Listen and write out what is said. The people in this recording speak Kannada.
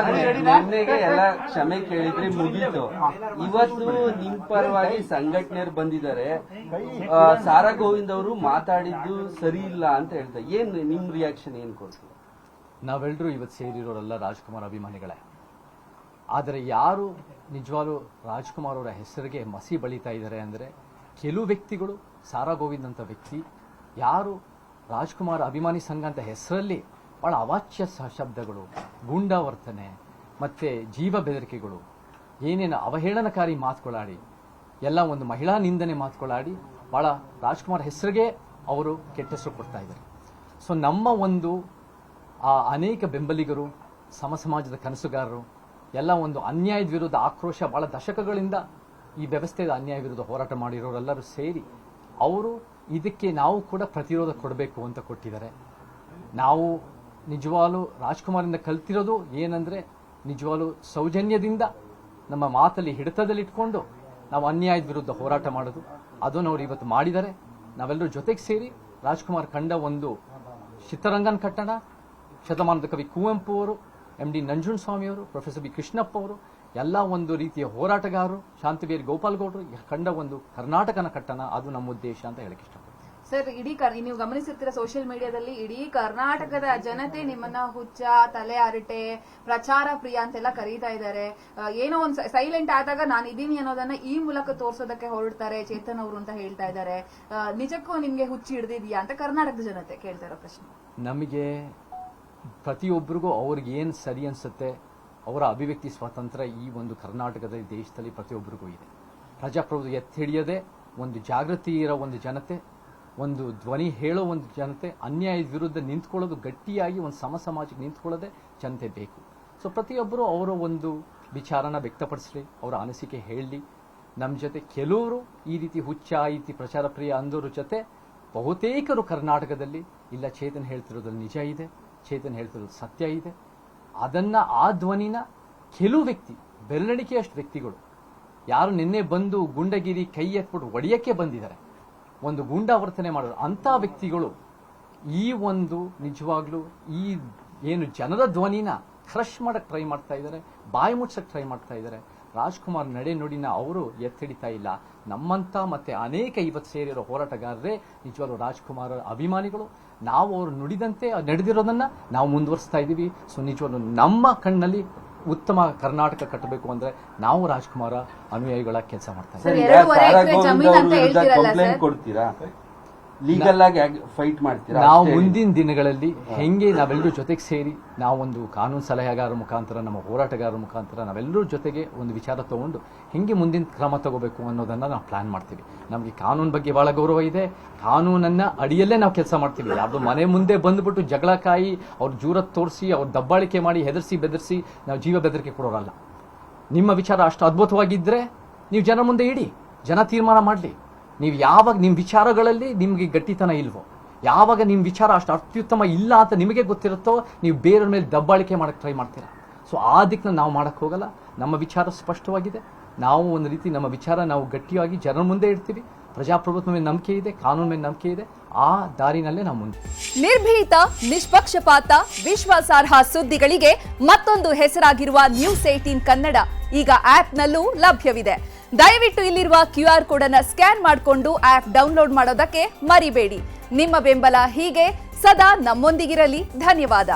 ನಿನ್ನೆಗೆ ಎಲ್ಲ ಕ್ಷಮೆ ಕೇಳಿದ್ರೆ ಮುಗೀತು. ಇವತ್ತು ನಿಮ್ ಪರವಾಗಿ ಸಂಘಟನೆಯರು ಬಂದಿದ್ದಾರೆ. ಸಾರಾ ಗೋವಿಂದ್ ಅವರು ಮಾತಾಡಿದ್ದು ಸರಿ ಇಲ್ಲ ಅಂತ ಹೇಳ್ತಾರೆ. ಏನ್ ನಿಮ್ ರಿಯಾಕ್ಷನ್ ಏನ್ ಕೊಡ್ತೀವಿ? ನಾವೆಲ್ಲರೂ ಇವತ್ತು ಸೇರಿರೋರೆಲ್ಲ ರಾಜ್ಕುಮಾರ್ ಅಭಿಮಾನಿಗಳೇ. ಆದರೆ ಯಾರು ನಿಜವಾಗ್ಲೂ ರಾಜ್ಕುಮಾರ್ ಅವರ ಹೆಸರಿಗೆ ಮಸಿ ಬಳಿತಾ ಇದ್ದಾರೆ ಅಂದರೆ ಕೆಲವು ವ್ಯಕ್ತಿಗಳು, ಸಾರಾ ಗೋವಿಂದ್ ಅಂತ ವ್ಯಕ್ತಿ, ಯಾರು ರಾಜ್ಕುಮಾರ್ ಅಭಿಮಾನಿ ಸಂಘ ಅಂತ ಹೆಸರಲ್ಲಿ ಬಹಳ ಅವಾಚ್ಯ ಶಬ್ದಗಳು, ಗೂಂಡಾವರ್ತನೆ ಮತ್ತು ಜೀವ ಬೆದರಿಕೆಗಳು, ಏನೇನು ಅವಹೇಳನಕಾರಿ ಮಾತುಗಳಾಡಿ, ಎಲ್ಲ ಒಂದು ಮಹಿಳಾ ನಿಂದನೆ ಮಾತುಗಳಾಡಿ ಬಹಳ ರಾಜ್ಕುಮಾರ್ ಹೆಸರಿಗೆ ಅವರು ಕೆಟ್ಟ ಹೆಸರು ಕೊಡ್ತಾ ಇದ್ದಾರೆ. ಸೊ ನಮ್ಮ ಒಂದು ಅನೇಕ ಬೆಂಬಲಿಗರು, ಸಮಾಜದ ಕನಸುಗಾರರು ಎಲ್ಲ ಒಂದು ಅನ್ಯಾಯದ ವಿರುದ್ಧ ಆಕ್ರೋಶ, ಬಹಳ ದಶಕಗಳಿಂದ ಈ ವ್ಯವಸ್ಥೆಯ ಅನ್ಯಾಯ ವಿರುದ್ಧ ಹೋರಾಟ ಮಾಡಿರೋರೆಲ್ಲರೂ ಸೇರಿ ಅವರು ಇದಕ್ಕೆ ನಾವು ಕೂಡ ಪ್ರತಿರೋಧ ಕೊಡಬೇಕು ಅಂತ ಕೊಟ್ಟಿದ್ದಾರೆ. ನಾವು ನಿಜವಾಗ್ಲೂ ರಾಜ್ಕುಮಾರಿಂದ ಕಲ್ತಿರೋದು ಏನಂದರೆ ನಿಜವಾಗ್ಲೂ ಸೌಜನ್ಯದಿಂದ ನಮ್ಮ ಮಾತಲ್ಲಿ ಹಿಡಿತದಲ್ಲಿಟ್ಕೊಂಡು ನಾವು ಅನ್ಯಾಯದ ವಿರುದ್ಧ ಹೋರಾಟ ಮಾಡೋದು. ಅದನ್ನು ಅವ್ರು ಇವತ್ತು ಮಾಡಿದ್ದಾರೆ. ನಾವೆಲ್ಲರೂ ಜೊತೆಗೆ ಸೇರಿ ರಾಜ್ಕುಮಾರ್ ಕಂಡ ಒಂದು ಚಿತ್ರರಂಗನ ಕಟ್ಟಣ, ಶತಮಾನದ ಕವಿ ಕುವೆಂಪು ಅವರು, MD ನಂಜುಂಡಸ್ವಾಮಿ ಅವರು, ಪ್ರೊಫೆಸರ್ ಬಿ ಕೃಷ್ಣಪ್ಪ ಅವರು, ಎಲ್ಲ ಒಂದು ರೀತಿಯ ಹೋರಾಟಗಾರರು, ಶಾಂತವೀರ್ ಗೋಪಾಲ್ ಗೌಡರು ಕಂಡ ಒಂದು ಕರ್ನಾಟಕನ ಕಟ್ಟಣ, ಅದು ನಮ್ಮ ಉದ್ದೇಶ ಅಂತ ಹೇಳಕ್ ಇಷ್ಟಪಡ್ತೀನಿ. ಸರ್, ನೀವು ಗಮನಿಸಿರ್ತೀರ ಸೋಷಿಯಲ್ ಮೀಡಿಯಾದಲ್ಲಿ ಇಡೀ ಕರ್ನಾಟಕದ ಜನತೆ ನಿಮ್ಮನ್ನ ಹುಚ್ಚ, ತಲೆ ಹರಟೆ, ಪ್ರಚಾರ ಪ್ರಿಯ ಅಂತೆಲ್ಲ ಕರೀತಾ ಇದ್ದಾರೆ. ಏನೋ ಒಂದು ಸೈಲೆಂಟ್ ಆದಾಗ ನಾನು ಇದೀನಿ ಅನ್ನೋದನ್ನ ಈ ಮೂಲಕ ತೋರ್ಸೋದಕ್ಕೆ ಹೊರಡ್ತಾರೆ ಚೇತನ್ ಅವರು ಅಂತ ಹೇಳ್ತಾ ಇದ್ದಾರೆ. ನಿಜಕ್ಕೂ ನಿಮ್ಗೆ ಹುಚ್ಚಿ ಹಿಡಿದಿದ್ಯಾ ಅಂತ ಕರ್ನಾಟಕದ ಜನತೆ ಕೇಳ್ತಾ ಇರೋ ಪ್ರಶ್ನೆ. ನಮಗೆ ಪ್ರತಿಯೊಬ್ಬರಿಗೂ ಅವ್ರಿಗೆ ಏನು ಸರಿ ಅನ್ಸುತ್ತೆ, ಅವರ ಅಭಿವ್ಯಕ್ತಿ ಸ್ವಾತಂತ್ರ್ಯ ಈ ಒಂದು ಕರ್ನಾಟಕದ ದೇಶದಲ್ಲಿ ಪ್ರತಿಯೊಬ್ಬರಿಗೂ ಇದೆ. ಪ್ರಜಾಪ್ರಭುತ್ವ ಎತ್ತಿಡಿಯದೆ ಒಂದು ಜಾಗೃತಿ ಇರೋ ಒಂದು ಜನತೆ, ಒಂದು ಧ್ವನಿ ಹೇಳೋ ಒಂದು ಜನತೆ, ಅನ್ಯಾಯದ ವಿರುದ್ಧ ನಿಂತ್ಕೊಳ್ಳೋದು, ಗಟ್ಟಿಯಾಗಿ ಒಂದು ಸಮಾಜಕ್ಕೆ ನಿಂತ್ಕೊಳ್ಳೋದೇ ಜನತೆ ಬೇಕು. ಸೊ ಪ್ರತಿಯೊಬ್ಬರು ಅವರ ಒಂದು ವಿಚಾರನ ವ್ಯಕ್ತಪಡಿಸಲಿ, ಅವರ ಅನಿಸಿಕೆ ಹೇಳಲಿ. ನಮ್ಮ ಜೊತೆ ಕೆಲವರು ಈ ರೀತಿ ಹುಚ್ಚ, ಈ ರೀತಿ ಪ್ರಚಾರ ಪ್ರಿಯ ಅಂದೋರ ಜೊತೆ ಬಹುತೇಕರು ಕರ್ನಾಟಕದಲ್ಲಿ ಇಲ್ಲ, ಚೇತನ್ ಹೇಳ್ತಿರೋದ್ರಲ್ಲಿ ನಿಜ ಇದೆ, ಚೇತನ್ ಹೇಳ್ತಿರೋದು ಸತ್ಯ ಇದೆ. ಅದನ್ನ ಆ ಧ್ವನಿನ ಕೆಲವು ವ್ಯಕ್ತಿ, ಬೆರಳಿಕೆಯಷ್ಟು ವ್ಯಕ್ತಿಗಳು ಯಾರು ನಿನ್ನೆ ಬಂದು ಗುಂಡಗಿರಿ ಕೈ ಎತ್ಬಿಟ್ಟು ಒಡೆಯಕ್ಕೆ ಬಂದಿದ್ದಾರೆ, ಒಂದು ಗೂಂಡಾವರ್ತನೆ ಮಾಡೋರು, ಅಂಥ ವ್ಯಕ್ತಿಗಳು ಈ ಒಂದು ನಿಜವಾಗ್ಲೂ ಈ ಏನು ಜನರ ಧ್ವನಿನ ಕ್ರಶ್ ಮಾಡಕ್ಕೆ ಟ್ರೈ ಮಾಡ್ತಾ ಇದ್ದಾರೆ, ಬಾಯಿ ಮುಚ್ಚಕ್ಕೆ ಟ್ರೈ ಮಾಡ್ತಾ ಇದ್ದಾರೆ. ರಾಜ್ಕುಮಾರ್ ನಡೆ ನುಡಿನ ಅವರು ಎತ್ತಿಡಿತಾ ಇಲ್ಲ. ನಮ್ಮಂತ ಮತ್ತೆ ಅನೇಕ ಇವತ್ತು ಸೇರಿರೋ ಹೋರಾಟಗಾರರೇ ನಿಜವಾಗ್ಲೂ ರಾಜ್ಕುಮಾರ್ ಅಭಿಮಾನಿಗಳು. ನಾವು ಅವರು ನುಡಿದಂತೆ ನಡೆದಿರೋದನ್ನ ನಾವು ಮುಂದುವರಿಸ್ತಾ ಇದ್ದೀವಿ. ಸೊ ನಿಜವಾಗ್ಲೂ ನಮ್ಮ ಕಣ್ಣಲ್ಲಿ ಉತ್ತಮ ಕರ್ನಾಟಕ ಕಟ್ಟಬೇಕು ಅಂದ್ರೆ ನಾವು ರಾಜ್ಕುಮಾರ ಅನುಯಾಯಿಗಳ ಕೆಲಸ ಮಾಡ್ತಾ ಇದ್ದೀವಿ. ಲೀಗಲ್ ಆಗಿ ಫೈಟ್ ಮಾಡ್ತೀರಾ? ನಾವು ಮುಂದಿನ ದಿನಗಳಲ್ಲಿ ಹೆಂಗೆ ನಾವೆಲ್ಲರೂ ಜೊತೆಗೆ ಸೇರಿ ನಾವೊಂದು ಕಾನೂನು ಸಲಹೆಗಾರರ ಮುಖಾಂತರ, ನಮ್ಮ ಹೋರಾಟಗಾರರ ಮುಖಾಂತರ ನಾವೆಲ್ಲರೂ ಜೊತೆಗೆ ಒಂದು ವಿಚಾರ ತಗೊಂಡು ಹೆಂಗೆ ಮುಂದಿನ ಕ್ರಮ ತಗೋಬೇಕು ಅನ್ನೋದನ್ನ ನಾವು ಪ್ಲಾನ್ ಮಾಡ್ತೀವಿ. ನಮಗೆ ಕಾನೂನು ಬಗ್ಗೆ ಬಹಳ ಗೌರವ ಇದೆ. ಕಾನೂನನ್ನ ಅಡಿಯಲ್ಲೇ ನಾವು ಕೆಲಸ ಮಾಡ್ತೀವಿ. ಯಾವ್ದು ಮನೆ ಮುಂದೆ ಬಂದ್ಬಿಟ್ಟು ಜಗಳ ಕಾಯಿ, ಅವ್ರ ಜೂರತ್ ತೋರಿಸಿ, ಅವ್ರ ದಬ್ಬಾಳಿಕೆ ಮಾಡಿ, ಹೆದರ್ಸಿ ಬೆದರ್ಸಿ ನಾವು ಜೀವ ಬೆದರಿಕೆ ಕೊಡೋರಲ್ಲ. ನಿಮ್ಮ ವಿಚಾರ ಅಷ್ಟು ಅದ್ಭುತವಾಗಿದ್ರೆ ನೀವು ಜನ ಮುಂದೆ ಇಡಿ, ಜನ ತೀರ್ಮಾನ ಮಾಡಲಿ. ನೀವು ಯಾವಾಗ ನಿಮ್ಮ ವಿಚಾರಗಳಲ್ಲಿ ನಿಮಗೆ ಗಟ್ಟಿತನ ಇಲ್ವೋ, ಯಾವಾಗ ನಿಮ್ಮ ವಿಚಾರ ಅಷ್ಟು ಅತ್ಯುತ್ತಮ ಇಲ್ಲ ಅಂತ ನಿಮಗೆ ಗೊತ್ತಿರುತ್ತೋ, ನೀವು ಬೇರೆಯವ್ರ ಮೇಲೆ ದಬ್ಬಾಳಿಕೆ ಮಾಡಕ್ಕೆ ಟ್ರೈ ಮಾಡ್ತೀರಾ. ಸೊ ಆ ದಿಕ್ಕನ್ನ ನಾವು ಮಾಡಕ್ಕೆ ಹೋಗಲ್ಲ. ನಮ್ಮ ವಿಚಾರ ಸ್ಪಷ್ಟವಾಗಿದೆ. ನಾವು ಒಂದು ರೀತಿ ನಮ್ಮ ವಿಚಾರ ನಾವು ಗಟ್ಟಿಯಾಗಿ ಜನರ ಮುಂದೆ ಇಡ್ತೀವಿ. ಪ್ರಜಾಪ್ರಭುತ್ವ ಮೇಲೆ ನಂಬಿಕೆ ಇದೆ, ಕಾನೂನು ಮೇಲೆ ನಂಬಿಕೆ ಇದೆ. ಆ ದಾರಿನಲ್ಲೇ ನಾವು ಮುಂದೆ. ನಿರ್ಭೀತ, ನಿಷ್ಪಕ್ಷಪಾತ, ವಿಶ್ವಾಸಾರ್ಹ ಸುದ್ದಿಗಳಿಗೆ ಮತ್ತೊಂದು ಹೆಸರಾಗಿರುವ News18 ಕನ್ನಡ ಈಗ ಆಪ್ನಲ್ಲೂ ಲಭ್ಯವಿದೆ. ದಯವಿಟ್ಟು ಇಲ್ಲಿರುವ QR ಕೋಡ್ ಅನ್ನು ಸ್ಕ್ಯಾನ್ ಮಾಡಿಕೊಂಡು ಆಪ್ ಡೌನ್ಲೋಡ್ ಮಾಡೋದಕ್ಕೆ ಮರಿಬೇಡಿ. ನಿಮ್ಮ ಬೆಂಬಲ ಹೀಗೆ ಸದಾ ನಮ್ಮೊಂದಿಗಿರಲಿ. ಧನ್ಯವಾದ.